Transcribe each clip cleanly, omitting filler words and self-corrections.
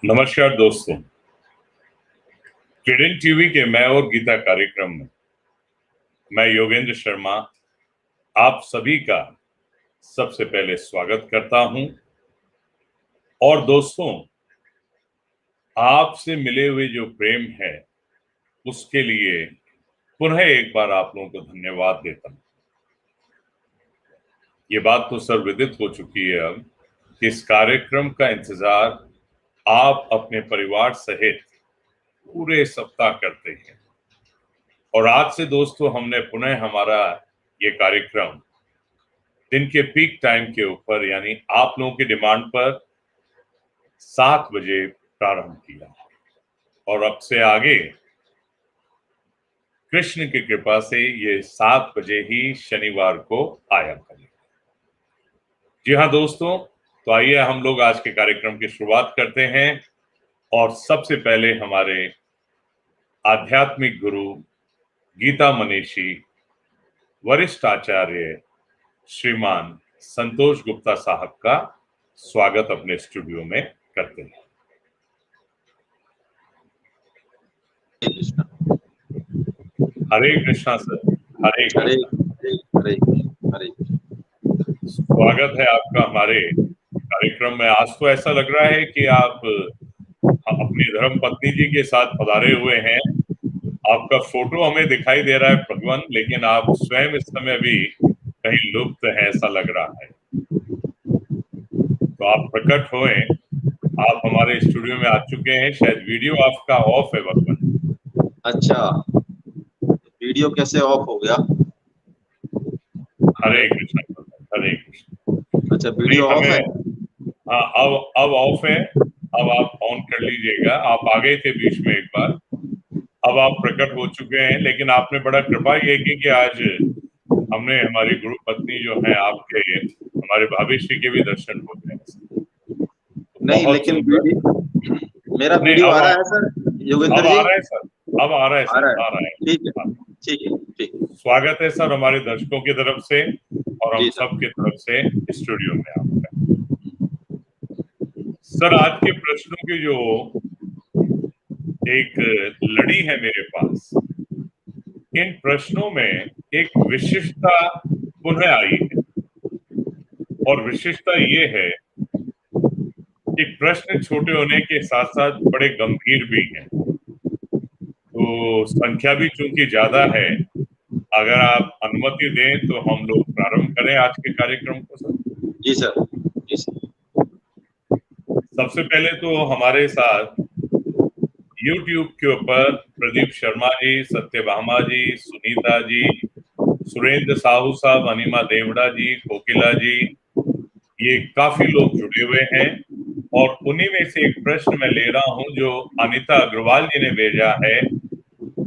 नमस्कार दोस्तों, किरण टीवी के मैं और गीता कार्यक्रम में मैं योगेंद्र शर्मा आप सभी का सबसे पहले स्वागत करता हूं। और दोस्तों, आपसे मिले हुए जो प्रेम है उसके लिए पुनः एक बार आप लोगों को धन्यवाद देता हूं। ये बात तो सर्वविदित हो चुकी है अब कि इस कार्यक्रम का इंतजार आप अपने परिवार सहित पूरे सप्ताह करते हैं। और आज से दोस्तों हमने पुनः हमारा ये कार्यक्रम दिन के पीक टाइम के ऊपर यानी आप लोगों की डिमांड पर 7 बजे प्रारंभ किया और अब से आगे कृष्ण की कृपा से ये 7 बजे ही शनिवार को आया करेगा। जी हाँ दोस्तों, तो आइए हम लोग आज के कार्यक्रम की शुरुआत करते हैं। और सबसे पहले हमारे आध्यात्मिक गुरु गीता मनीषी वरिष्ठ आचार्य श्रीमान संतोष गुप्ता साहब का स्वागत अपने स्टूडियो में करते हैं। हरे कृष्णा सर, हरे स्वागत है आपका हमारे कार्यक्रम में। आज तो ऐसा लग रहा है कि आप अपनी धर्म पत्नी जी के साथ पधारे हुए हैं। आपका फोटो हमें दिखाई दे रहा है भगवान, लेकिन आप स्वयं इस समय भी कहीं लुप्त है ऐसा लग रहा है। तो आप प्रकट होए, आप हमारे स्टूडियो में आ चुके हैं। शायद वीडियो आपका ऑफ है भगवान। अच्छा, वीडियो कैसे ऑफ हो गया? हरे कृष्ण, हरे कृष्ण। अच्छा, वीडियो ऑफ है। हाँ, अब ऑफ है। अब आप ऑन कर लीजिएगा। आप आ गए थे बीच में एक बार, अब आप प्रकट हो चुके हैं। लेकिन आपने बड़ा कृपा ये की कि आज हमने हमारी गुरु पत्नी जो है आपके, हमारे भाभी श्री के भी दर्शन हो गए। नहीं, लेकिन मेरा वीडियो आ रहा है सर योगेंद्र जी? आ रहा है सर, अब आ रहा है सर, आ रहा है। ठीक है, ठीक है, ठीक। स्वागत है सर हमारे दर्शकों की तरफ से और हम सब की तरफ से स्टूडियो में आपका। सर, आज के प्रश्नों की जो एक लड़ी है मेरे पास, इन प्रश्नों में एक विशिष्टता पुनः आई है। और विशिष्टता ये है कि प्रश्न छोटे होने के साथ साथ बड़े गंभीर भी हैं। तो संख्या भी चूंकि ज्यादा है, अगर आप अनुमति दें तो हम लोग प्रारंभ करें आज के कार्यक्रम को सर। जी सर, जी सर। सबसे पहले तो हमारे साथ YouTube के ऊपर प्रदीप शर्मा जी, सत्यभामा जी, सुनीता जी, सुरेंद्र साहू साहब, अनिमा देवड़ा जी, कोकिला जी, ये काफी लोग जुड़े हुए हैं। और उन्हीं में से एक प्रश्न मैं ले रहा हूं जो अनिता अग्रवाल जी ने भेजा है।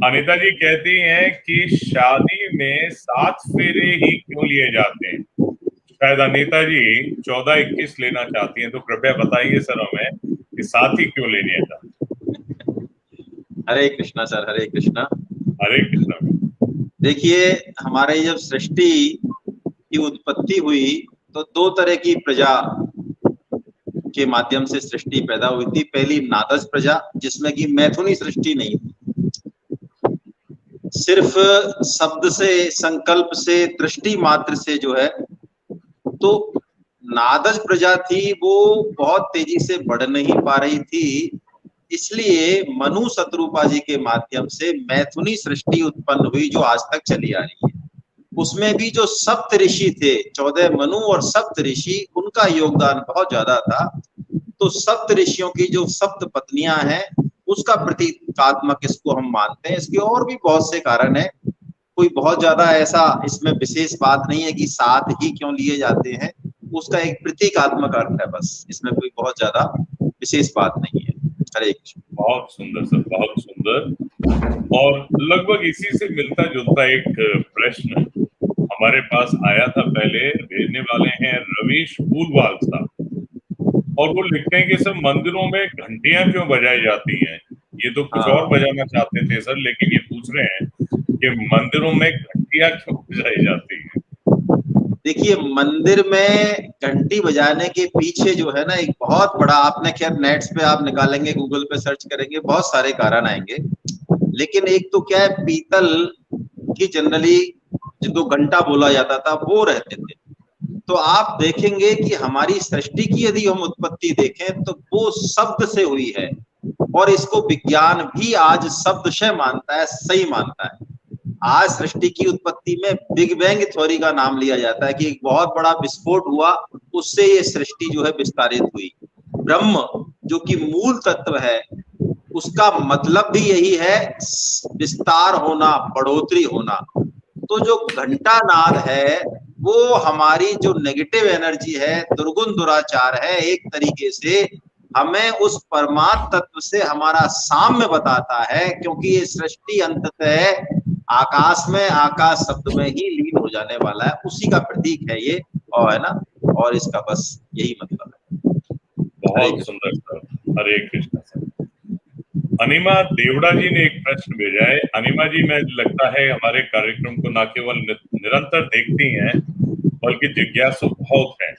अनिता जी कहती हैं कि शादी में 7 फेरे ही क्यों लिए जाते हैं? शायद अनिता जी 14-21 लेना चाहती हैं, तो कृपया बताइए सर हमें कि 7 ही क्यों लेने जाते हैं? हरे कृष्णा सर, हरे कृष्णा। हरे कृष्णा। देखिए, हमारे जब सृष्टि की उत्पत्ति हुई तो 2 तरह की प्रजा के माध्यम से सृष्टि पैदा हुई थी। पहली नादज प्रजा, जिसमें कि मैथुनी सृष्टि नहीं थी, सिर्फ शब्द से, संकल्प से, दृष्टि मात्र से जो है, तो नादज प्रजा थी वो बहुत तेजी से बढ़ नहीं पा रही थी। इसलिए मनु शत्रुपा जी के माध्यम से मैथुनी सृष्टि उत्पन्न हुई जो आज तक चली आ रही है। उसमें भी जो सप्त ऋषि थे, 14 मनु और सप्त ऋषि, उनका योगदान बहुत ज्यादा था। तो सप्त ऋषियों की जो सप्त पत्नियां हैं उसका प्रतीकात्मक इसको हम मानते हैं। इसके और भी बहुत से कारण है, कोई बहुत ज्यादा ऐसा इसमें विशेष बात नहीं है कि 7 ही क्यों लिए जाते हैं। उसका एक प्रतीकात्मक अर्थ है बस, इसमें कोई बहुत ज्यादा विशेष बात नहीं है। हरे कृष्ण। बहुत सुंदर सर, बहुत सुंदर। और लगभग इसी से मिलता जुलता एक प्रश्न हमारे पास आया था पहले। भेजने वाले हैं रवीश फूलवाल साहब, और वो लिखते हैं कि सर मंदिरों में घंटियां क्यों बजाई जाती हैं? ये तो कुछ और बजाना चाहते थे सर, लेकिन ये पूछ रहे हैं कि मंदिरों में घंटियां क्यों बजाई जाती हैं? देखिए, मंदिर में घंटी बजाने के पीछे जो है ना एक बहुत बड़ा, आपने खैर नेट्स पे आप निकालेंगे, गूगल पे सर्च करेंगे, बहुत सारे कारण आएंगे। लेकिन एक तो क्या है, पीतल की जनरली जो घंटा बोला जाता था वो रहते थे। तो आप देखेंगे कि हमारी सृष्टि की यदि हम उत्पत्ति देखें तो वो शब्द से हुई है, और इसको विज्ञान भी आज शब्दशः मानता है, सही मानता है। आज सृष्टि की उत्पत्ति में बिग बैंग थ्योरी का नाम लिया जाता है कि एक बहुत बड़ा विस्फोट हुआ, उससे ये सृष्टि जो है विस्तारित हुई। ब्रह्म जो कि मूल तत्व है, उसका मतलब भी यही है, विस्तार होना, बढ़ोतरी होना। तो जो घंटा नाद है वो हमारी जो नेगेटिव एनर्जी है, दुर्गुण दुराचार है, एक तरीके से हमें उस परमात्म तत्व से हमारा साम्य बताता है, क्योंकि ये सृष्टि अंततः आकाश में, आकाश शब्द में ही लीन हो जाने वाला है, उसी का प्रतीक है ये, और है ना, और इसका बस यही मतलब है। बहुत सुंदर सर, हरे कृष्ण सर। अनिमा देवड़ा जी ने एक प्रश्न भेजा है। अनिमा जी, मैं लगता है हमारे कार्यक्रम को न केवल निरंतर देखती हैं बल्कि जिज्ञासु बहुत हैं।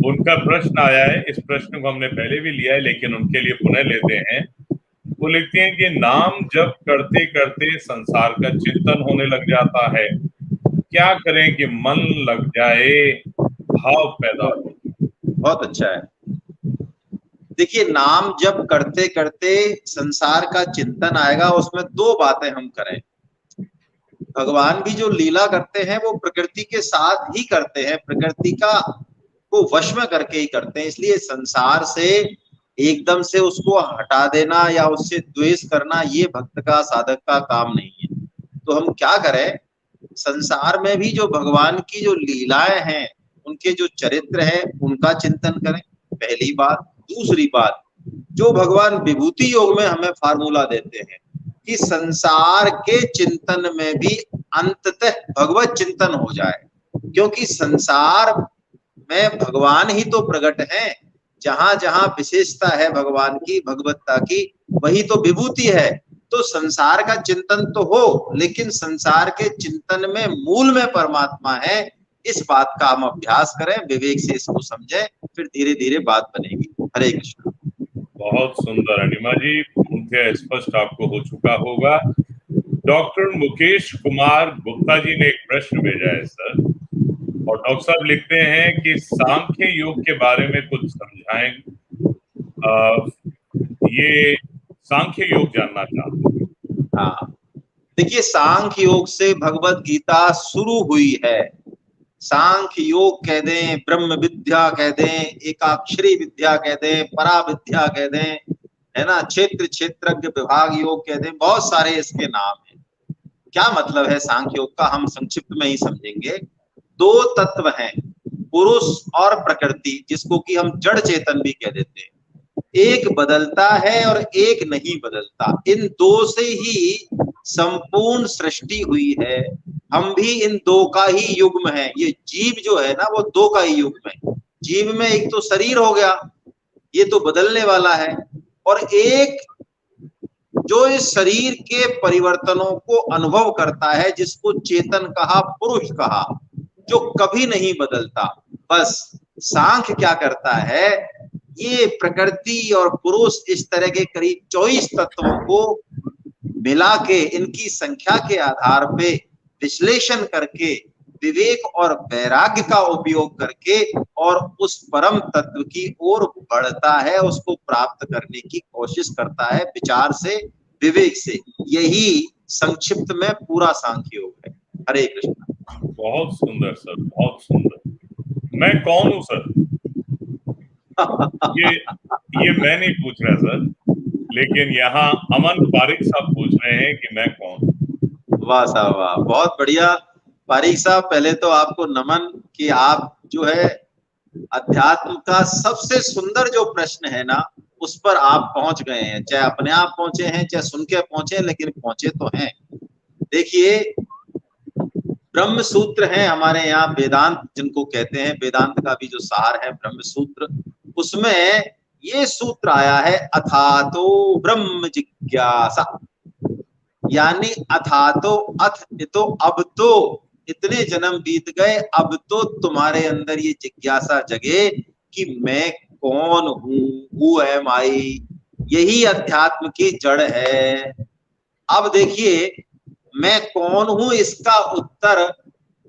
उनका प्रश्न आया है, इस प्रश्न को हमने पहले भी लिया है लेकिन उनके लिए पुनः लेते हैं। वो लिखते हैं कि नाम जप करते करते संसार का चिंतन होने लग जाता है, क्या करें कि मन लग जाए, भाव पैदा हो। बहुत अच्छा है। देखिए, नाम जप करते करते संसार का चिंतन आएगा, उसमें दो बातें हम करें। भगवान भी जो लीला करते हैं वो प्रकृति के साथ ही करते हैं, प्रकृति का को वश में करके ही करते हैं, इसलिए संसार से एकदम से उसको हटा देना या उससे द्वेष करना ये भक्त का, साधक का काम नहीं है। तो हम क्या करें, संसार में भी जो भगवान की जो लीलाएं हैं, उनके जो चरित्र हैं, उनका चिंतन करें, पहली बात। दूसरी बात, जो भगवान विभूति योग में हमें फार्मूला देते हैं कि संसार के चिंतन में भी अंततः भगवत चिंतन हो जाए, क्योंकि संसार में भगवान ही तो प्रकट हैं। जहां जहां विशेषता है भगवान की, भगवत्ता की, वही तो विभूति है। तो संसार का चिंतन तो हो, लेकिन संसार के चिंतन में मूल में परमात्मा है, इस बात का हम अभ्यास करें, विवेक से इसको समझें, फिर धीरे धीरे बात बनेगी। हरे कृष्ण। बहुत सुंदर अनिमा जी, पूर्णतः स्पष्ट आपको हो चुका होगा। डॉक्टर मुकेश कुमार गुप्ता जी ने एक प्रश्न भेजा है सर, और डॉक्टर साहब लिखते हैं कि सांख्य योग के बारे में कुछ समझाएं। ये सांख्य योग जानना चाहते हैं। हाँ, देखिए, सांख्य योग से भगवत गीता शुरू हुई है। सांख्य योग कह दें, ब्रह्म विद्या कह दें, एकाक्षरी विद्या कह दें, परा विद्या कह दें, है ना, क्षेत्र क्षेत्रज्ञ विभाग योग कह दें, बहुत सारे इसके नाम हैं। क्या मतलब है सांख्य योग का, हम संक्षिप्त में ही समझेंगे। दो तत्व हैं, पुरुष और प्रकृति, जिसको कि हम जड़ चेतन भी कह देते हैं। एक बदलता है और एक नहीं बदलता, इन दो से ही संपूर्ण सृष्टि हुई है। हम भी इन दो का ही युग्म है। ये जीव जो है ना, वो दो का ही युग्म है। जीव में एक तो शरीर हो गया, ये तो बदलने वाला है, और एक जो इस शरीर के परिवर्तनों को अनुभव करता है, जिसको चेतन कहा, पुरुष कहा, जो कभी नहीं बदलता। बस सांख्य क्या करता है, ये प्रकृति और पुरुष, इस तरह के करीब 24 तत्वों को मिला के, इनकी संख्या के आधार पे विश्लेषण करके, विवेक और वैराग्य का उपयोग करके, और उस परम तत्व की ओर बढ़ता है, उसको प्राप्त करने की कोशिश करता है, विचार से, विवेक से। यही संक्षिप्त में पूरा सांख्य योग है। हरे कृष्ण। बहुत सुंदर सर, बहुत सुंदर। मैं कौन हूं सर? ये मैं नहीं पूछ रहा सर, लेकिन यहाँ अमन पारिक साहब पूछ रहे हैं कि मैं कौन। वाह साहब वाह, बहुत बढ़िया। पारिक साहब, पहले तो आपको नमन कि आप जो है अध्यात्म का सबसे सुंदर जो प्रश्न है ना, उस पर आप पहुंच गए हैं। चाहे अपने आप पहुंचे हैं, चाहे सुन के पहुंचे, लेकिन पहुंचे तो हैं। देखिए, ब्रह्म सूत्र है हमारे यहाँ, वेदांत जिनको कहते हैं, वेदांत का भी जो सार है ब्रह्म सूत्र, उसमें ये सूत्र आया है, अथातो ब्रह्म जिज्ञासा। यानी अथातो, अथ तो अब तो, इतने जन्म बीत गए, अब तो तुम्हारे अंदर ये जिज्ञासा जगे कि मैं कौन हूं, हु एम आई। यही अध्यात्म की जड़ है। अब देखिए, मैं कौन हूं, इसका उत्तर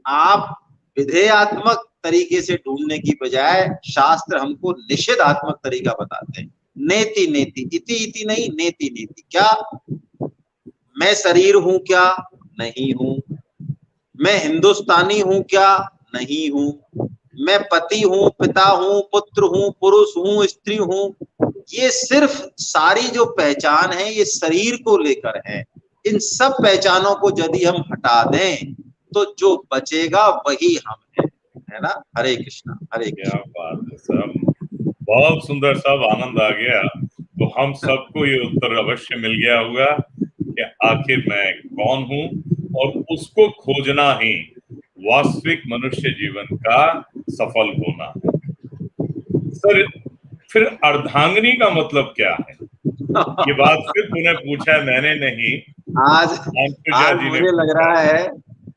आप विधेयात्मक तरीके से ढूंढने की बजाय शास्त्र हमको निषेधात्मक तरीका बताते हैं। नेति नेति, इति इति नहीं, नेति नेति। क्या मैं शरीर हूं क्या? नहीं हूं। मैं हिंदुस्तानी हूं क्या? नहीं हूं। मैं पति हूं, पिता हूं, पुत्र हूं, पुरुष हूं, स्त्री हूं। ये सिर्फ सारी जो पहचान है ये शरीर को लेकर है। इन सब पहचानों को यदि हम हटा दें तो जो बचेगा वही हम है ना। हरे कृष्णा, हरे कृष्णा। क्या बात है साहब, बहुत सुंदर साहब, आनंद आ गया। तो हम सबको ये उत्तर अवश्य मिल गया होगा कि आखिर मैं कौन हूं, और उसको खोजना ही वास्तविक मनुष्य जीवन का सफल होना है। सर, फिर अर्धांगिनी का मतलब क्या है? ये बात फिर तूने पूछा, मैंने नहीं, आज आज जी ने मुझे लग पूछा। रहा है,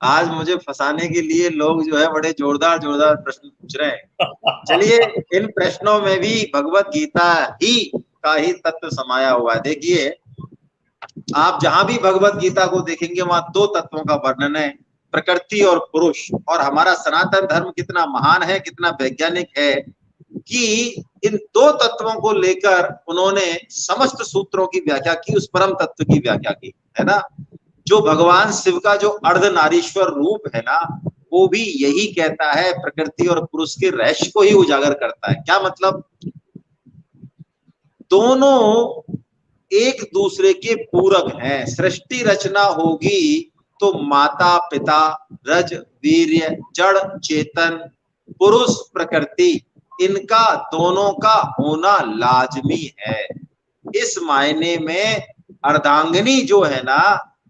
आज मुझे फंसाने के लिए लोग जो है बड़े जोरदार जोरदार प्रश्न पूछ रहे हैं। चलिए, इन प्रश्नों में भी भगवत गीता ही का ही तत्व समाया हुआ है। देखिए, आप जहां भी भगवत गीता को देखेंगे वहां दो तत्वों का वर्णन है, प्रकृति और पुरुष। और हमारा सनातन धर्म कितना महान है, कितना वैज्ञानिक है कि इन दो तत्वों को लेकर उन्होंने समस्त सूत्रों की व्याख्या की, उस परम तत्व की व्याख्या की, है ना। जो भगवान शिव का जो अर्धनारीश्वर रूप है ना, वो भी यही कहता है, प्रकृति और पुरुष के रहस्य को ही उजागर करता है। क्या मतलब? दोनों एक दूसरे के पूरक हैं। सृष्टि रचना होगी तो माता पिता, रज वीर्य, जड़ चेतन, पुरुष प्रकृति, इनका दोनों का होना लाजमी है। इस मायने में अर्धांगिनी जो है ना,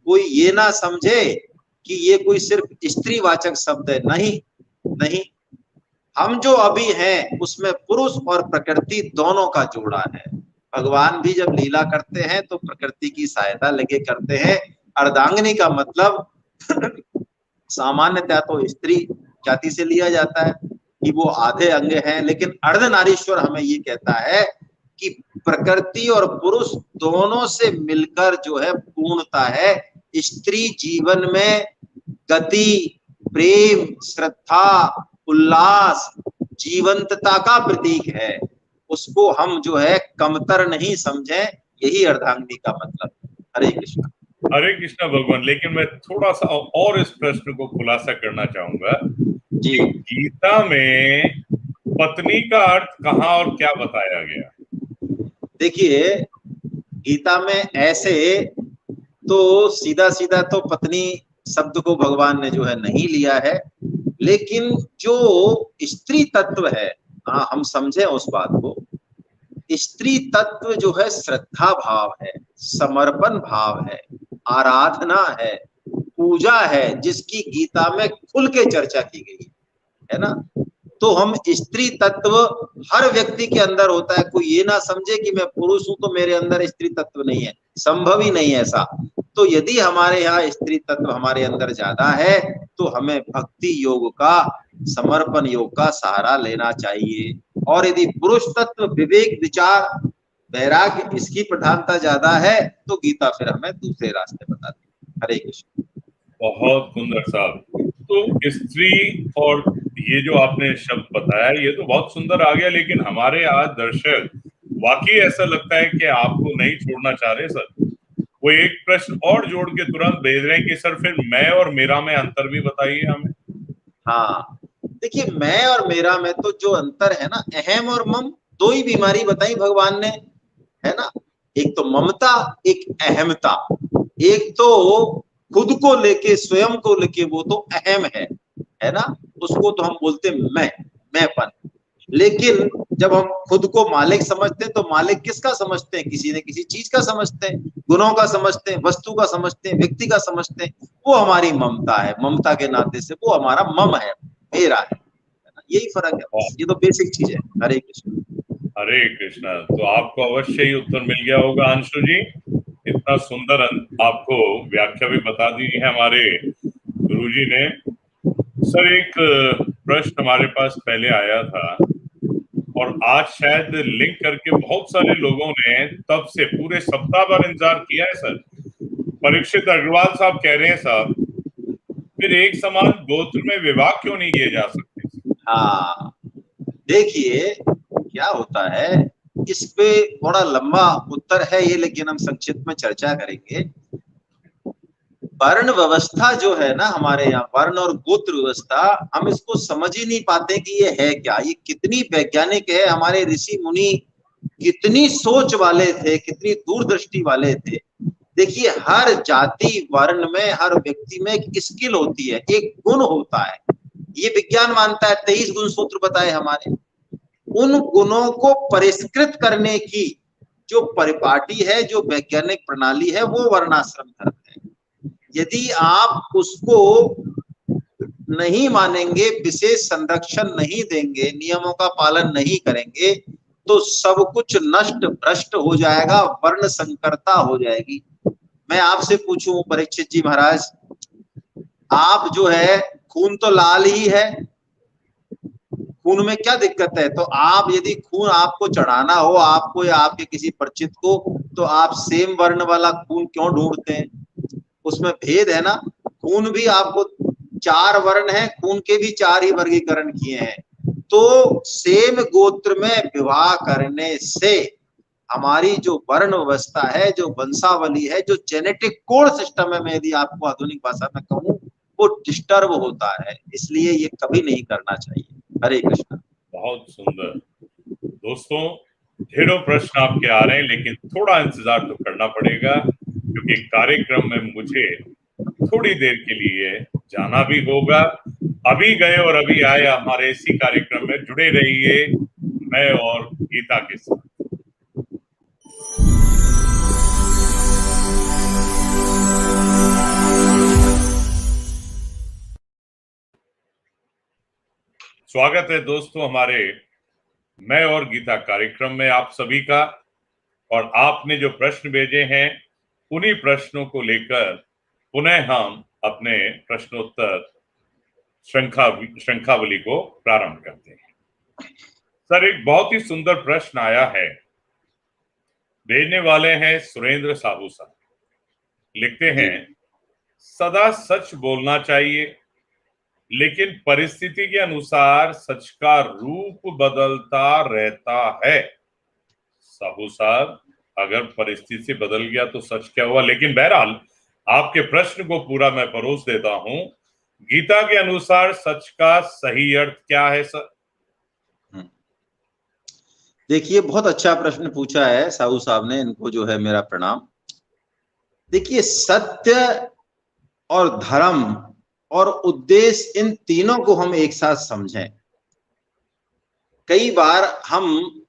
कोई ये ना समझे कि ये कोई सिर्फ स्त्रीवाचक शब्द है। नहीं नहीं, हम जो अभी हैं उसमें पुरुष और प्रकृति दोनों का जोड़ा है। भगवान भी जब लीला करते हैं तो प्रकृति की सहायता लेके करते हैं। अर्धांगिनी का मतलब सामान्यतः तो स्त्री जाति से लिया जाता है कि वो आधे अंग हैं, लेकिन अर्धनारीश्वर हमें ये कहता है कि प्रकृति और पुरुष दोनों से मिलकर जो है पूर्णता है। स्त्री जीवन में गति, प्रेम, श्रद्धा, उल्लास, जीवंतता का प्रतीक है। उसको हम जो है कमतर नहीं समझें, यही अर्धांगिनी का मतलब। हरे कृष्णा। हरे कृष्णा भगवान। लेकिन मैं थोड़ा सा और इस प्रश्न को खुलासा करना चाहूंगा जी, कि गीता में पत्नी का अर्थ कहाँ और क्या बताया गया? देखिए, गीता में ऐसे तो सीधा सीधा तो पत्नी शब्द को भगवान ने जो है नहीं लिया है, लेकिन जो स्त्री तत्व है, हाँ हम समझे उस बात को। स्त्री तत्व जो है श्रद्धा भाव है, समर्पण भाव है, आराधना है, पूजा है, जिसकी गीता में खुल के चर्चा की गई है ना। तो हम स्त्री तत्व हर व्यक्ति के अंदर होता है। कोई ये ना समझे कि मैं पुरुष हूं तो मेरे अंदर स्त्री तत्व नहीं है, संभव ही नहीं है ऐसा। तो यदि हमारे यहाँ स्त्री तत्व हमारे अंदर ज्यादा है तो हमें भक्ति योग का, समर्पण योग का सहारा लेना चाहिए। और यदि पुरुष तत्व, विवेक, विचार, वैराग्य, इसकी प्रधानता ज्यादा है तो गीता फिर हमें दूसरे रास्ते बताती है। हरे कृष्ण। बहुत सुंदर साहब। तो स्त्री और ये जो आपने शब्द बताया ये तो बहुत सुंदर आ गया, लेकिन हमारे आज दर्शक वाकई ऐसा लगता है कि आपको नहीं छोड़ना चाह रहे सर। वो एक प्रश्न और जोड़ के तुरंत भेज रहे हैं कि सर फिर मैं और मेरा में अंतर भी बताइए हमें। हाँ, देखिए, मैं और मेरा में तो जो अंतर है ना, अहम और मम, दो ही बीमारी बताई भगवान ने, है ना। एक तो ममता, एक अहमता। एक तो खुद को लेके, स्वयं को लेके वो तो अहम है ना। उसको तो हम बोलते मैंपन। लेकिन जब हम खुद को मालिक समझते हैं तो मालिक किसका समझते हैं? किसी न किसी चीज का समझते हैं, गुणों का समझते हैं, वस्तु का समझते हैं, व्यक्ति का समझते हैं। वो हमारी ममता है। ममता के नाते से वो हमारा मम है, मेरा है ना? यही फर्क है, ये तो बेसिक चीज है। हरे कृष्ण। हरे कृष्णा। तो आपको अवश्य ही उत्तर मिल गया होगा अंशु जी। इतना सुंदर आपको व्याख्या भी बता दी है हमारे गुरुजी ने। सर, एक प्रश्न हमारे पास पहले आया था और आज शायद लिंक करके बहुत सारे लोगों ने तब से पूरे सप्ताह भर इंतजार किया है सर। परीक्षित अग्रवाल साहब कह रहे हैं साहब, फिर एक समान गोत्र में विवाह क्यों नहीं किए जा सकते? हाँ, देखिए क्या होता है, इस पे बड़ा लंबा उत्तर है ये, लेकिन हम संक्षिप्त में चर्चा करेंगे। वर्ण व्यवस्था जो है ना हमारे यहाँ, वर्ण और गोत्र व्यवस्था, हम इसको समझ ही नहीं पाते कि ये है क्या, ये कितनी वैज्ञानिक है। हमारे ऋषि मुनि कितनी सोच वाले थे, कितनी दूरदृष्टि वाले थे। देखिए, हर जाति वर्ण में, हर व्यक्ति में एक स्किल होती है, एक गुण होता है। ये विज्ञान मानता है। 23 गुण सूत्र बताए हमारे। उन गुणों को परिष्कृत करने की जो परिपाटी है, जो वैज्ञानिक प्रणाली है, वो वर्णाश्रम धर्म है। यदि आप उसको नहीं मानेंगे, विशेष संरक्षण नहीं देंगे, नियमों का पालन नहीं करेंगे, तो सब कुछ नष्ट भ्रष्ट हो जाएगा, वर्ण संकरता हो जाएगी। मैं आपसे पूछूं परीक्षित जी महाराज, आप जो है खून तो लाल ही है, खून में क्या दिक्कत है? तो आप यदि खून आपको चढ़ाना हो, आपको या आपके किसी परिचित को, तो आप सेम वर्ण वाला खून क्यों ढूंढते हैं? उसमें भेद है ना। खून भी आपको 4 वर्ण है, खून के भी 4 ही वर्गीकरण किए हैं। तो सेम गोत्र में विवाह करने से हमारी जो वर्ण व्यवस्था है, जो वंशावली है, जो जेनेटिक कोड सिस्टम है, मैं यदि आपको आधुनिक भाषा में कहूं, वो डिस्टर्ब होता है। इसलिए ये कभी नहीं करना चाहिए। हरे कृष्णा। बहुत सुंदर। दोस्तों, ढेरों प्रश्न आपके आ रहे हैं, लेकिन थोड़ा इंतजार तो करना पड़ेगा, क्योंकि कार्यक्रम में मुझे थोड़ी देर के लिए जाना भी होगा। अभी गए और अभी आए हमारे इसी कार्यक्रम में जुड़े रहिए, मैं और गीता के साथ। स्वागत है दोस्तों हमारे मैं और गीता कार्यक्रम में आप सभी का। और आपने जो प्रश्न भेजे हैं, उन्हीं प्रश्नों को लेकर पुनः हम अपने प्रश्नोत्तर श्रृंखलावली को प्रारंभ करते हैं। सर, एक बहुत ही सुंदर प्रश्न आया है, भेजने वाले हैं सुरेंद्र साहू साहब। लिखते हैं, सदा सच बोलना चाहिए, लेकिन परिस्थिति के अनुसार सच का रूप बदलता रहता है। साहू साहब, अगर परिस्थिति बदल गया तो सच क्या हुआ? लेकिन बहरहाल आपके प्रश्न को पूरा मैं परोस देता हूं। गीता के अनुसार सच का सही अर्थ क्या है सर? देखिए, बहुत अच्छा प्रश्न पूछा है साहू साहब ने, इनको जो है मेरा प्रणाम। देखिए, सत्य और धर्म और उद्देश्य, इन तीनों को हम एक साथ समझें। कई बार हम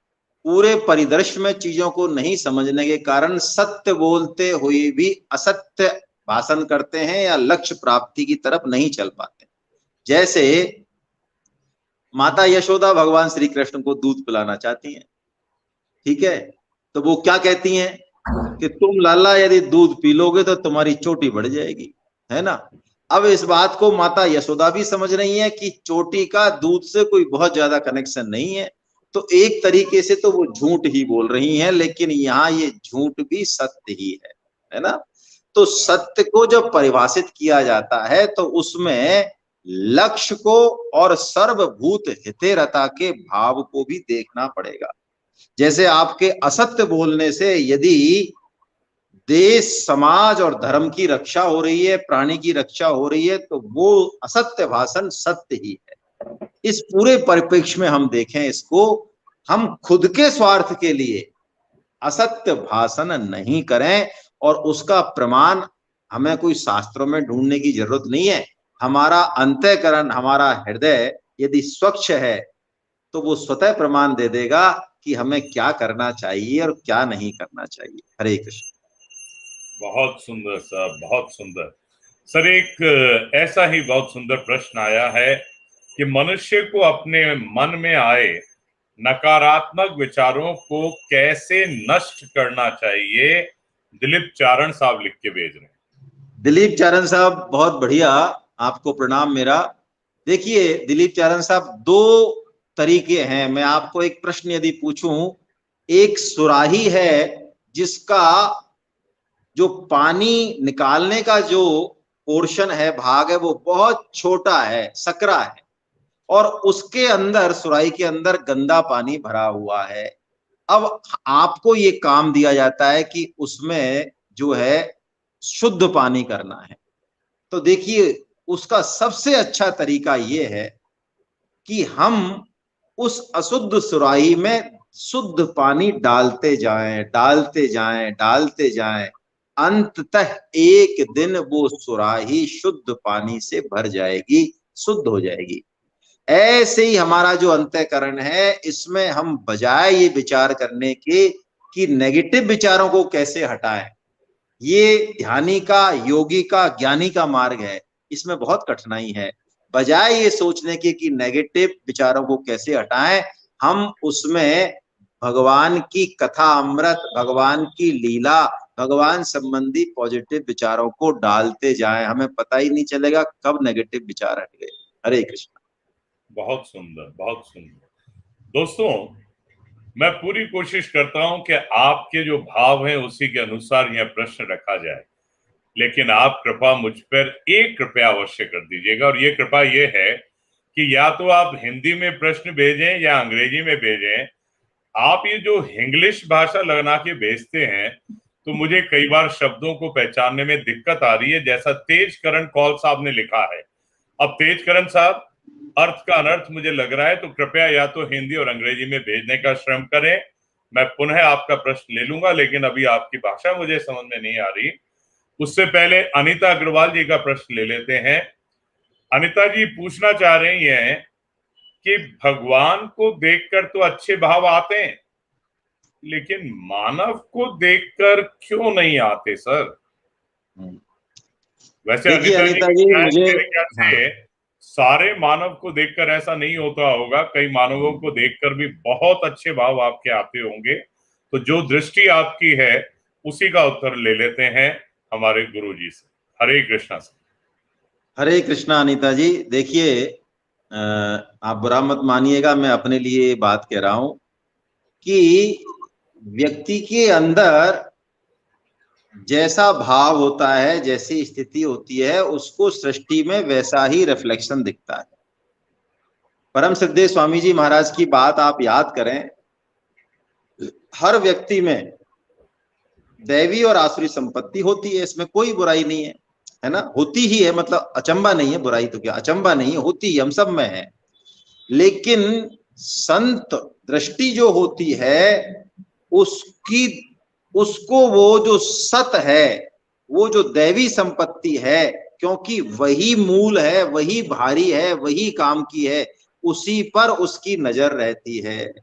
पूरे परिदृश्य में चीजों को नहीं समझने के कारण सत्य बोलते हुए भी असत्य भाषण करते हैं या लक्ष्य प्राप्ति की तरफ नहीं चल पाते। जैसे माता यशोदा भगवान श्री कृष्ण को दूध पिलाना चाहती हैं, ठीक है, तो वो क्या कहती हैं कि तुम लाला यदि दूध पी लोगे तो तुम्हारी चोटी बढ़ जाएगी, है ना। अब इस बात को माता यशोदा भी समझ रही है कि चोटी का दूध से कोई बहुत ज्यादा कनेक्शन नहीं है, तो एक तरीके से तो वो झूठ ही बोल रही हैं, लेकिन यहाँ ये झूठ भी सत्य ही है ना। तो सत्य को जब परिभाषित किया जाता है तो उसमें लक्ष्य को और सर्वभूत हितेरता के भाव को भी देखना पड़ेगा। जैसे आपके असत्य बोलने से यदि देश, समाज और धर्म की रक्षा हो रही है, प्राणी की रक्षा हो रही है, तो वो असत्य भाषण सत्य ही है। इस पूरे परिप्रेक्ष्य में हम देखें इसको, हम खुद के स्वार्थ के लिए असत्य भाषण नहीं करें, और उसका प्रमाण हमें कोई शास्त्रों में ढूंढने की जरूरत नहीं है। हमारा अंतःकरण, हमारा हृदय यदि स्वच्छ है तो वो स्वतः प्रमाण दे देगा कि हमें क्या करना चाहिए और क्या नहीं करना चाहिए। हरे कृष्ण। बहुत सुंदर सर, बहुत सुंदर। सर, एक ऐसा ही बहुत सुंदर प्रश्न आया है कि मनुष्य को अपने मन में आए नकारात्मक विचारों को कैसे नष्ट करना चाहिए? दिलीप चारण साहब लिख के भेज रहे हैं। दिलीप चारण साहब, बहुत बढ़िया, आपको प्रणाम मेरा। देखिए दिलीप चारण साहब, दो तरीके हैं। मैं आपको एक प्रश्न यदि पूछूं, एक सुराही है जिसका जो पानी निकालने का जो पोर्शन है, भाग है, वो बहुत छोटा है, सकरा है, और उसके अंदर, सुराही के अंदर गंदा पानी भरा हुआ है। अब आपको ये काम दिया जाता है कि उसमें जो है शुद्ध पानी करना है। तो देखिए, उसका सबसे अच्छा तरीका ये है कि हम उस अशुद्ध सुराही में शुद्ध पानी डालते जाएं, डालते जाएं, डालते जाएं। अंततः एक दिन वो सुराही शुद्ध पानी से भर जाएगी, शुद्ध हो जाएगी। ऐसे ही हमारा जो अंतःकरण है, इसमें हम बजाय ये विचार करने के कि नेगेटिव विचारों को कैसे हटाएं, ये ध्यानी का, योगी का, ज्ञानी का मार्ग है। इसमें बहुत कठिनाई है। बजाय ये सोचने के कि नेगेटिव विचारों को कैसे हटाएं, हम उसमें भगवान की कथा अमृत, भगवान की लीला, भगवान संबंधी पॉजिटिव विचारों को डालते जाएं। हमें पता ही नहीं चलेगा कब नेगेटिव विचार हट गए। हरे कृष्ण। बहुत सुंदर, बहुत सुंदर। दोस्तों, मैं पूरी कोशिश करता हूं कि आपके जो भाव हैं उसी के अनुसार यह प्रश्न रखा जाए, लेकिन आप कृपा मुझ पर एक कृपया अवश्य कर दीजिएगा, और ये कृपा ये है कि या तो आप हिंदी में प्रश्न भेजें या अंग्रेजी में भेजें। आप ये जो इंग्लिश भाषा लगा के भेजते हैं तो मुझे कई बार शब्दों को पहचानने में दिक्कत आ रही है, जैसा तेजकरण कौल साहब ने लिखा है। अब तेजकरण साहब, अर्थ का अनर्थ मुझे लग रहा है, तो कृपया या तो हिंदी और अंग्रेजी में भेजने का श्रम करें। मैं पुनः आपका प्रश्न ले लूंगा, लेकिन अभी आपकी भाषा मुझे समझ में नहीं आ रही। उससे पहले अनीता अग्रवाल जी का प्रश्न ले लेते हैं। अनीता जी पूछना चाह रही हैं कि भगवान को देखकर तो अच्छे भाव आते हैं, लेकिन मानव को देखकर क्यों नहीं आते सर? वैसे देखिए अनीता जी अनीता की जी, शायद मुझे, मेरे ख्याल हाँ, से सारे मानव को देखकर ऐसा नहीं होता होगा, कई मानवों को देखकर भी बहुत अच्छे भाव आपके आते होंगे। तो जो दृष्टि आपकी है उसी का उत्तर ले लेते हैं हमारे गुरु जी से। हरे कृष्णा से। हरे कृष्णा अनीता जी। देखिए, आप बुरा मत मानिएगा, मैं अपने लिए बात कह रहा हूं कि व्यक्ति के अंदर जैसा भाव होता है, जैसी स्थिति होती है, उसको सृष्टि में वैसा ही रिफ्लेक्शन दिखता है। परम सिद्धेश्वर स्वामी जी महाराज की बात आप याद करें, हर व्यक्ति में दैवी और आसुरी संपत्ति होती है, इसमें कोई बुराई नहीं है ना? होती ही है, मतलब अचंबा नहीं है, बुराई तो क्या, अचंबा नहीं है, होती ही हम सब में है। लेकिन संत दृष्टि जो होती है, उसकी, उसको वो जो सत है, वो जो दैवी संपत्ति है, क्योंकि वही मूल है, वही भारी है, वही काम की है, उसी पर उसकी नजर रहती है।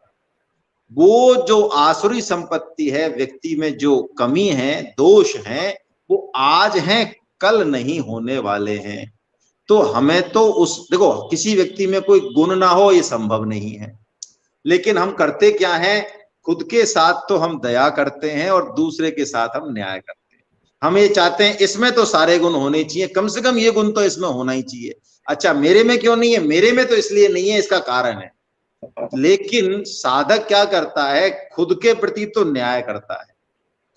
वो जो आसुरी संपत्ति है, व्यक्ति में जो कमी है, दोष हैं, वो आज हैं, कल नहीं होने वाले हैं। तो हमें तो उस, देखो, किसी व्यक्ति में कोई गुण ना हो ये संभव नहीं है, लेकिन हम करते क्या है, खुद के साथ तो हम दया करते हैं और दूसरे के साथ हम न्याय करते हैं। हम ये चाहते हैं इसमें तो सारे गुण होने चाहिए, कम से कम ये गुण तो इसमें होना ही चाहिए। अच्छा, मेरे में क्यों नहीं है? मेरे में तो इसलिए नहीं है, इसका कारण है। लेकिन साधक क्या करता है, खुद के प्रति तो न्याय करता है,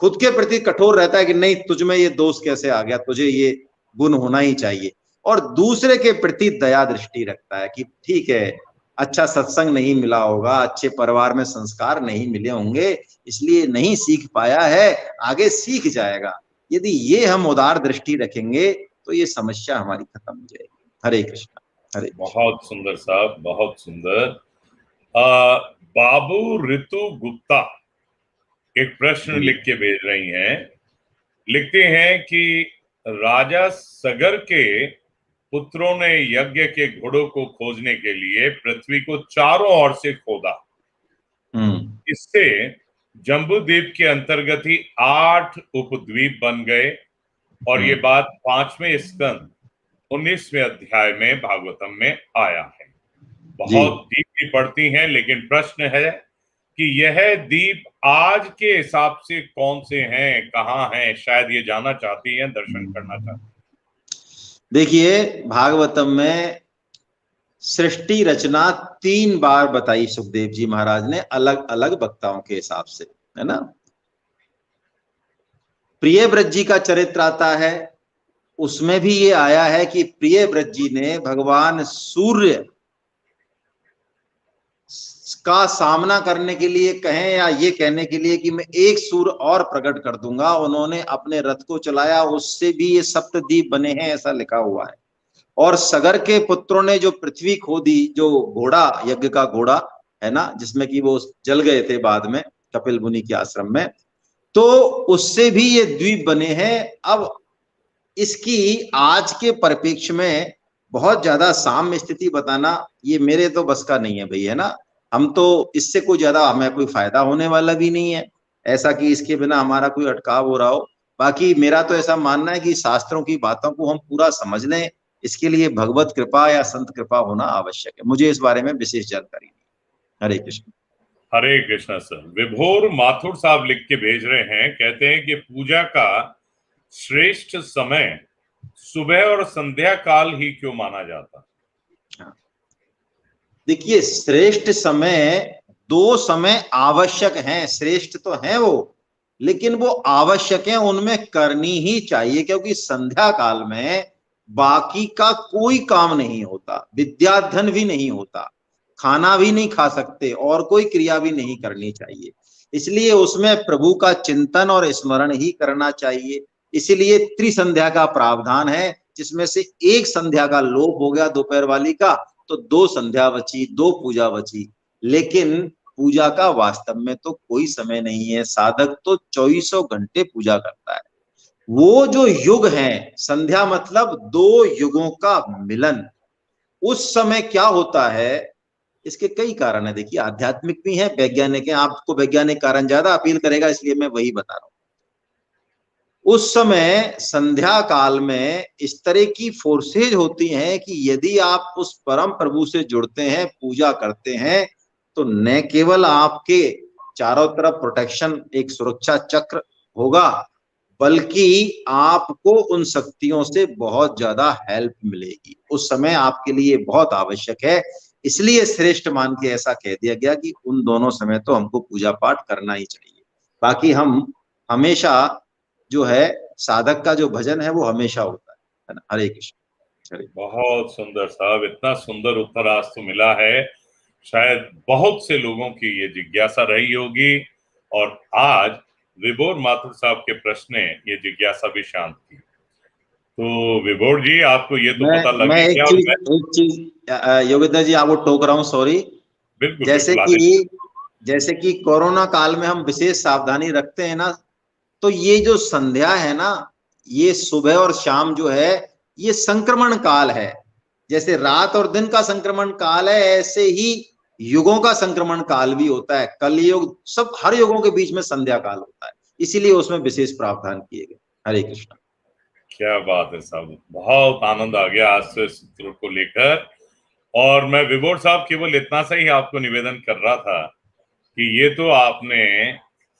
खुद के प्रति कठोर रहता है कि नहीं, तुझ में ये दोष कैसे आ गया, तुझे ये गुण होना ही चाहिए। और दूसरे के प्रति दया दृष्टि रखता है कि ठीक है, अच्छा सत्संग नहीं मिला होगा, अच्छे परिवार में संस्कार नहीं मिले होंगे, इसलिए नहीं सीख पाया है, आगे सीख जाएगा। यदि ये हम उदार दृष्टि रखेंगे तो ये समस्या हमारी खत्म हो जाएगी। हरे कृष्णा। हरे कृष्णा। बहुत सुंदर साहब, बहुत सुंदर। बाबू ऋतु गुप्ता एक प्रश्न जी। लिख के भेज रही हैं। लिखते हैं कि राजा सगर के पुत्रों ने यज्ञ के घोड़ों को खोजने के लिए पृथ्वी को चारों ओर से खोदा। इससे जम्बूद्वीप के अंतर्गत ही 8 उपद्वीप बन गए, और ये बात 5वें स्कंद 19वें अध्याय में भागवतम में आया है। जी। बहुत डीपली पढ़ती हैं, लेकिन प्रश्न है कि यह द्वीप आज के हिसाब से कौन से हैं, कहाँ हैं? शायद ये जानना चाहती हैं, दर्शन करना चाहती हैं। देखिए, भागवतम में सृष्टि रचना 3 बार बताई सुखदेव जी महाराज ने, अलग अलग वक्ताओं के हिसाब से, है ना। प्रियव्रत जी का चरित्र आता है, उसमें भी ये आया है कि प्रियव्रत जी ने भगवान सूर्य का सामना करने के लिए कहें या ये कहने के लिए कि मैं एक सूर्य और प्रकट कर दूंगा, उन्होंने अपने रथ को चलाया, उससे भी ये सप्तद्वीप बने हैं, ऐसा लिखा हुआ है। और सगर के पुत्रों ने जो पृथ्वी खोदी, जो घोड़ा, यज्ञ का घोड़ा है ना, जिसमें कि वो जल गए थे बाद में कपिल मुनि के आश्रम में, तो उससे भी ये द्वीप बने हैं। अब इसकी आज के परिप्रेक्ष्य में बहुत ज्यादा साम्य स्थिति बताना ये मेरे तो बस का नहीं है भाई, है ना। हम तो इससे कोई ज्यादा हमें कोई फायदा होने वाला भी नहीं है, ऐसा कि इसके बिना हमारा कोई अटकाव हो रहा हो। बाकी मेरा तो ऐसा मानना है कि शास्त्रों की बातों को हम पूरा समझ लें, इसके लिए भगवत कृपा या संत कृपा होना आवश्यक है। मुझे इस बारे में विशेष जानकारी नहीं। हरे कृष्ण। हरे कृष्ण सर। विभोर माथुर साहब लिख के भेज रहे हैं, कहते हैं कि पूजा का श्रेष्ठ समय सुबह और संध्या काल ही क्यों माना जाता? देखिए, श्रेष्ठ समय, 2 समय आवश्यक हैं, श्रेष्ठ तो हैं वो, लेकिन वो आवश्यक है, उनमें करनी ही चाहिए, क्योंकि संध्या काल में बाकी का कोई काम नहीं होता, विद्याधन भी नहीं होता, खाना भी नहीं खा सकते, और कोई क्रिया भी नहीं करनी चाहिए। इसलिए उसमें प्रभु का चिंतन और स्मरण ही करना चाहिए। इसलिए त्रिसंध्या का प्रावधान है, जिसमें से एक संध्या का लोप हो गया दोपहर वाली का, तो 2 संध्या बची, 2 पूजा बची। लेकिन पूजा का वास्तव में तो कोई समय नहीं है, साधक तो 24 घंटे पूजा करता है। वो जो युग है, संध्या मतलब 2 युगों का मिलन, उस समय क्या होता है, इसके कई कारण है। देखिए, आध्यात्मिक भी है, वैज्ञानिक है, आपको वैज्ञानिक कारण ज्यादा अपील करेगा, इसलिए मैं वही बता रहा हूं। उस समय संध्या काल में इस तरह की फोर्सेज होती हैं कि यदि आप उस परम प्रभु से जुड़ते हैं, पूजा करते हैं, तो न केवल आपके चारों तरफ प्रोटेक्शन, एक सुरक्षा चक्र होगा, बल्कि आपको उन शक्तियों से बहुत ज्यादा हेल्प मिलेगी। उस समय आपके लिए बहुत आवश्यक है, इसलिए श्रेष्ठ मान के ऐसा कह दिया गया कि उन दोनों समय तो हमको पूजा पाठ करना ही चाहिए। बाकी हम हमेशा जो है, साधक का जो भजन है वो हमेशा होता है ना। हरे कृष्ण। बहुत सुंदर साहब, इतना सुंदर उत्तर आज तो मिला है, शायद बहुत से लोगों की ये जिज्ञासा रही होगी, और आज विभोर माथुर साहब के प्रश्न ने ये जिज्ञासा भी शांत की। तो विभोर जी, आपको ये तो पता लग मैं ही एक गया। चीज योगेंद्र जी, आपको टोक रहा हूँ, सॉरी। बिल्कुल जैसे बिल्कुल, कि जैसे कि कोरोना काल में हम विशेष सावधानी रखते हैं ना, तो ये जो संध्या है ना, ये सुबह और शाम जो है, ये संक्रमण काल है। जैसे रात और दिन का संक्रमण काल है, ऐसे ही युगों का संक्रमण काल भी होता है। कलयुग, सब हर युगों के बीच में संध्या काल होता है, इसीलिए उसमें विशेष प्रावधान किए गए। हरे कृष्ण। क्या बात है साहब, बहुत आनंद आ गया आज से सूत्रों को लेकर। और मैं विभोर साहब केवल इतना सा ही आपको निवेदन कर रहा था कि ये तो आपने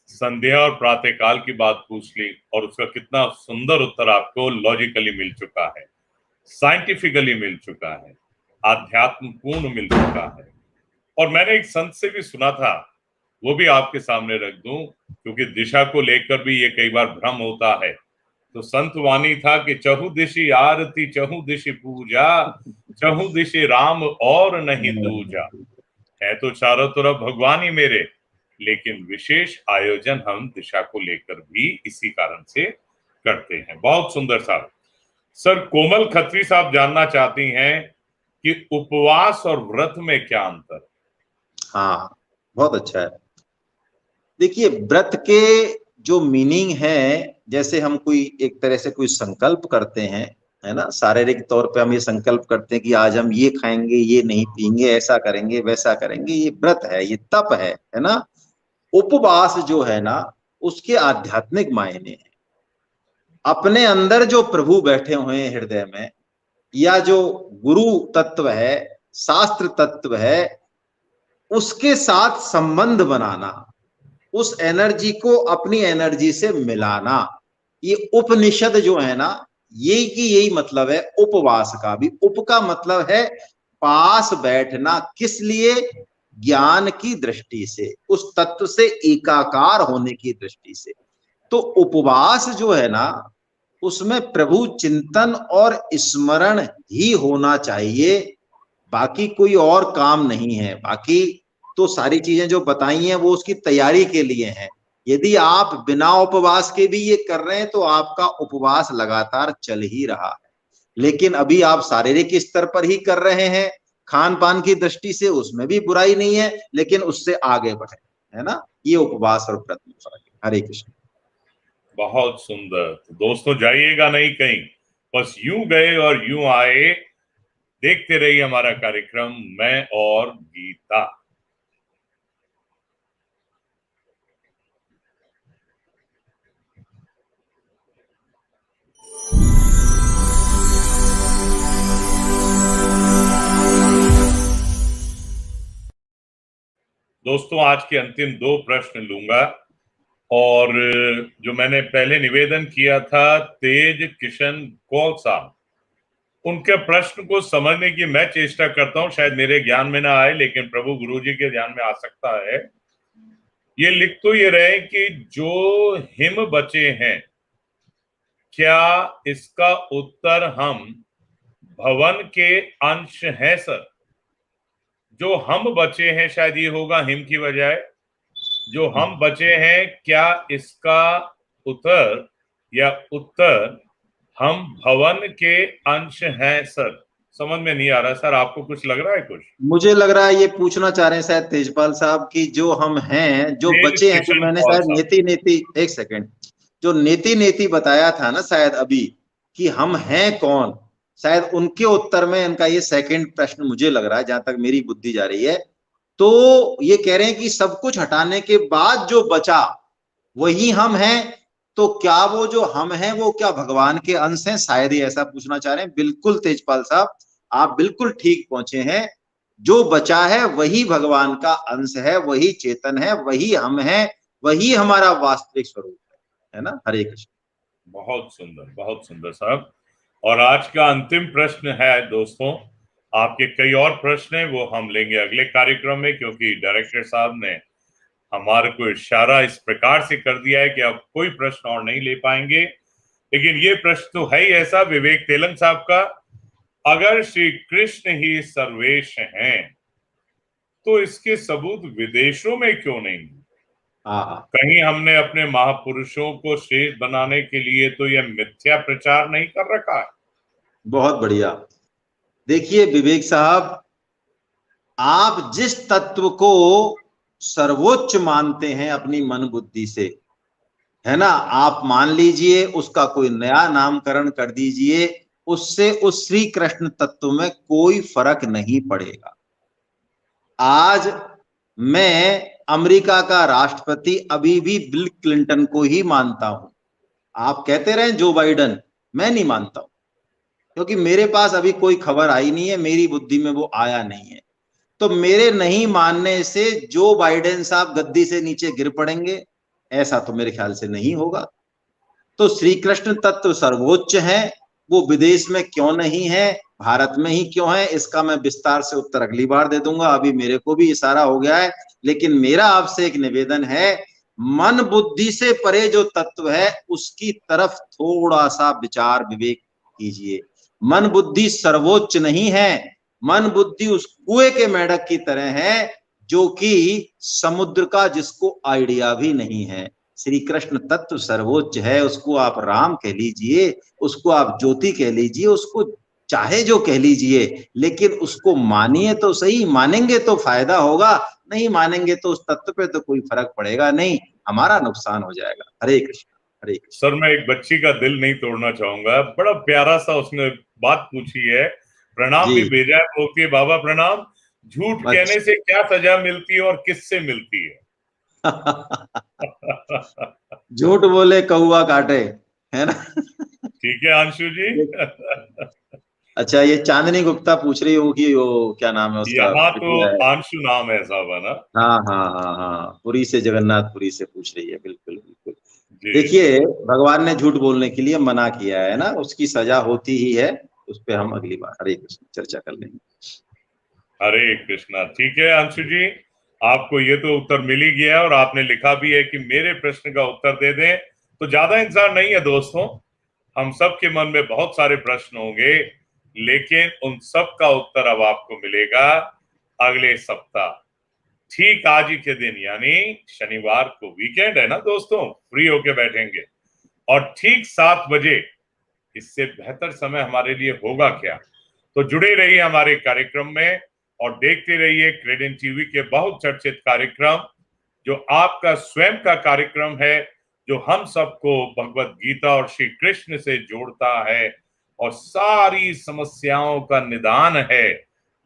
संध्या और प्रातः काल की बात पूछ ली, और उसका कितना सुंदर उत्तर आपको लॉजिकली मिल चुका है, साइंटिफिकली मिल चुका है, आध्यात्म पूर्ण मिल चुका है। और मैंने एक संत से भी सुना था, वो भी आपके सामने रख दूं, क्योंकि दिशा को लेकर भी ये कई बार भ्रम होता है। तो संत वाणी था कि चहु दिशि आरती, चहु दिशि पूजा, चहु दिशि राम और नहीं दूजा। है तो चारों तरफ भगवान ही मेरे, लेकिन विशेष आयोजन हम दिशा को लेकर भी इसी कारण से करते हैं। बहुत सुंदर साहब। सर, कोमल खत्री साहब जानना चाहती हैं कि उपवास और व्रत में क्या अंतर? हाँ, बहुत अच्छा है। देखिए, व्रत के जो मीनिंग है, जैसे हम कोई एक तरह से कोई संकल्प करते हैं, है ना, शारीरिक तौर पे हम ये संकल्प करते हैं कि आज हम ये खाएंगे, ये नहीं पिएंगे, ऐसा करेंगे, वैसा करेंगे, ये व्रत है, ये तप है ना। उपवास जो है ना, उसके आध्यात्मिक मायने हैं। अपने अंदर जो प्रभु बैठे हुए हैं हृदय में, या जो गुरु तत्व है, शास्त्र तत्व है, उसके साथ संबंध बनाना, उस एनर्जी को अपनी एनर्जी से मिलाना, ये उपनिषद जो है ना, यही की यही मतलब है। उपवास का भी, उप का मतलब है पास बैठना, किस लिए? ज्ञान की दृष्टि से, उस तत्व से एकाकार होने की दृष्टि से। तो उपवास जो है ना, उसमें प्रभु चिंतन और स्मरण ही होना चाहिए, बाकी कोई और काम नहीं है। बाकी तो सारी चीजें जो बताई हैं वो उसकी तैयारी के लिए हैं। यदि आप बिना उपवास के भी ये कर रहे हैं तो आपका उपवास लगातार चल ही रहा है। लेकिन अभी आप शारीरिक स्तर पर ही कर रहे हैं, खान पान की दृष्टि से उसमें भी बुराई नहीं है, लेकिन उससे आगे बढ़े, है ना। ये उपवास और व्रत में फर्क है। हरे कृष्ण। बहुत सुंदर। तो दोस्तों, जाइएगा नहीं कहीं, बस यूं गए और यूं आए। देखते रहिए हमारा कार्यक्रम मैं और गीता। दोस्तों, आज के अंतिम 2 प्रश्न लूंगा, और जो मैंने पहले निवेदन किया था तेज किशन कौल साहब, उनके प्रश्न को समझने की मैं चेष्टा करता हूं। शायद मेरे ज्ञान में ना आए, लेकिन प्रभु गुरु जी के ध्यान में आ सकता है। ये लिख तो ये रहे कि जो हिम बचे हैं, क्या इसका उत्तर हम भवन के अंश हैं सर? जो हम बचे हैं, शायद ये होगा हिम की बजाय। जो हम बचे हैं, क्या इसका उत्तर या उत्तर हम भवन के अंश हैं सर? समझ में नहीं आ रहा सर, आपको कुछ लग रहा है कुछ? मुझे लग रहा है ये पूछना चाह रहे हैं शायद तेजपाल साहब की जो हम हैं, जो तेज बचे हैं, जो किशन मैंने कौल शायद साहब। नेति नेति, एक सेकंड, जो नेति नेति बताया था ना शायद अभी, कि हम हैं कौन, शायद उनके उत्तर में इनका ये सेकंड प्रश्न मुझे लग रहा है, जहां तक मेरी बुद्धि जा रही है। तो ये कह रहे हैं कि सब कुछ हटाने के बाद जो बचा वही हम हैं। तो क्या वो जो हम हैं वो क्या भगवान के अंश हैं? शायद ही ऐसा पूछना चाह रहे हैं। बिल्कुल तेजपाल साहब, आप बिल्कुल ठीक पहुंचे हैं। जो बचा है वही भगवान का अंश है, वही चेतन है, वही हम है, वही हमारा वास्तविक स्वरूप है ना। हरे कृष्ण। बहुत सुंदर, बहुत सुंदर साहब। और आज का अंतिम प्रश्न है दोस्तों, आपके कई और प्रश्न हैं, वो हम लेंगे अगले कार्यक्रम में, क्योंकि डायरेक्टर साहब ने हमारे को इशारा इस प्रकार से कर दिया है कि अब कोई प्रश्न और नहीं ले पाएंगे। लेकिन ये प्रश्न तो है ही ऐसा, विवेक तेलंग साहब का, अगर श्री कृष्ण ही सर्वेश हैं तो इसके सबूत विदेशों में क्यों नहीं? कहीं हमने अपने महापुरुषों को श्रेष्ठ बनाने के लिए तो यह मिथ्या प्रचार नहीं कर रखा है? बहुत बढ़िया। देखिए विवेक साहब, आप जिस तत्व को सर्वोच्च मानते हैं अपनी मन बुद्धि से, है ना, आप मान लीजिए, उसका कोई नया नामकरण कर दीजिए, उससे उस श्री कृष्ण तत्व में कोई फर्क नहीं पड़ेगा। आज मैं अमेरिका का राष्ट्रपति अभी भी बिल क्लिंटन को ही मानता हूं। आप कहते रहे जो बाइडन, मैं नहीं मानता हूं, क्योंकि मेरे पास अभी कोई खबर आई नहीं है, मेरी बुद्धि में वो आया नहीं है। तो मेरे नहीं मानने से जो बाइडेन साहब गद्दी से नीचे गिर पड़ेंगे, ऐसा तो मेरे ख्याल से नहीं होगा। तो श्री कृष्ण तत्व सर्वोच्च है, वो विदेश में क्यों नहीं है, भारत में ही क्यों है, इसका मैं विस्तार से उत्तर अगली बार दे दूंगा। अभी मेरे को भी इशारा हो गया है। लेकिन मेरा आपसे एक निवेदन है, मन बुद्धि से परे जो तत्व है उसकी तरफ थोड़ा सा विचार विवेक कीजिए। मन बुद्धि सर्वोच्च नहीं है। मन बुद्धि उस कुएं के मेंढक की तरह है जो कि समुद्र का जिसको आइडिया भी नहीं है। श्री कृष्ण तत्व सर्वोच्च है, उसको आप राम कह लीजिए, उसको आप ज्योति कह लीजिए, उसको चाहे जो कह लीजिए, लेकिन उसको मानिए तो सही। मानेंगे तो फायदा होगा, नहीं मानेंगे तो उस तत्व पे तो कोई फर्क पड़ेगा नहीं, हमारा नुकसान हो जाएगा। हरे कृष्ण। हरे कृष्ण। सर, मैं एक बच्ची का दिल नहीं तोड़ना चाहूंगा, बड़ा प्यारा सा उसने बात पूछी है, प्रणाम भी जी। भेजा है, बोलती है बाबा प्रणाम, झूठ कहने से क्या सजा मिलती है और किससे मिलती है? झूठ बोले कौआ काटे, है ना। ठीक है अंशु जी। अच्छा, ये चांदनी गुप्ता पूछ रही होगी, वो क्या नाम है उसका, यहाँ तो बिटिया है। अंशु नाम है साहब, है ना? हाँ हाँ हाँ हाँ, पुरी से, जगन्नाथपुरी से पूछ रही है। बिल्कुल बिल्कुल। जी जी। देखिए, भगवान ने झूठ बोलने के लिए मना किया है ना, उसकी सजा होती ही है। उस पर हम अगली बार हरे कृष्ण चर्चा कर लेंगे। हरे कृष्णा। ठीक है अंशु जी, आपको ये तो उत्तर मिल ही गया और आपने लिखा भी है कि मेरे प्रश्न का उत्तर दे दें, तो ज्यादा इंतजार नहीं है दोस्तों। हम सब के मन में बहुत सारे प्रश्न होंगे, लेकिन उन सब का उत्तर अब आपको मिलेगा अगले सप्ताह, ठीक आज ही के दिन, यानी शनिवार को। वीकेंड है ना दोस्तों, फ्री होके बैठेंगे और ठीक 7 बजे, इससे बेहतर समय हमारे लिए होगा क्या। तो जुड़े रहिए हमारे कार्यक्रम में और देखते रहिए क्रेडेंट टीवी के बहुत चर्चित कार्यक्रम, जो आपका स्वयं का कार्यक्रम है, जो हम सबको भगवत गीता और श्री कृष्ण से जोड़ता है और सारी समस्याओं का निदान है।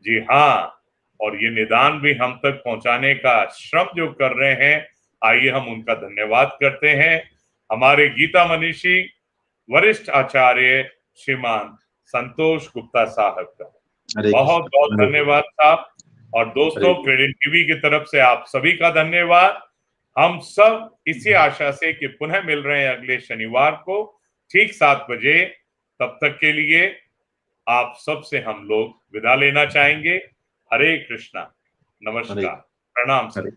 जी हाँ, और ये निदान भी हम तक पहुंचाने का श्रम जो कर रहे हैं, आइए हम उनका धन्यवाद करते हैं। हमारे गीता मनीषी वरिष्ठ आचार्य श्रीमान संतोष गुप्ता साहब का बहुत बहुत धन्यवाद साहब। और दोस्तों, क्रेडेंट टीवी की तरफ से आप सभी का धन्यवाद। हम सब इसी आशा से कि पुनः मिल रहे हैं अगले शनिवार को ठीक 7 बजे। तब तक के लिए आप सब से हम लोग विदा लेना चाहेंगे। हरे कृष्णा, नमस्कार, प्रणाम सर।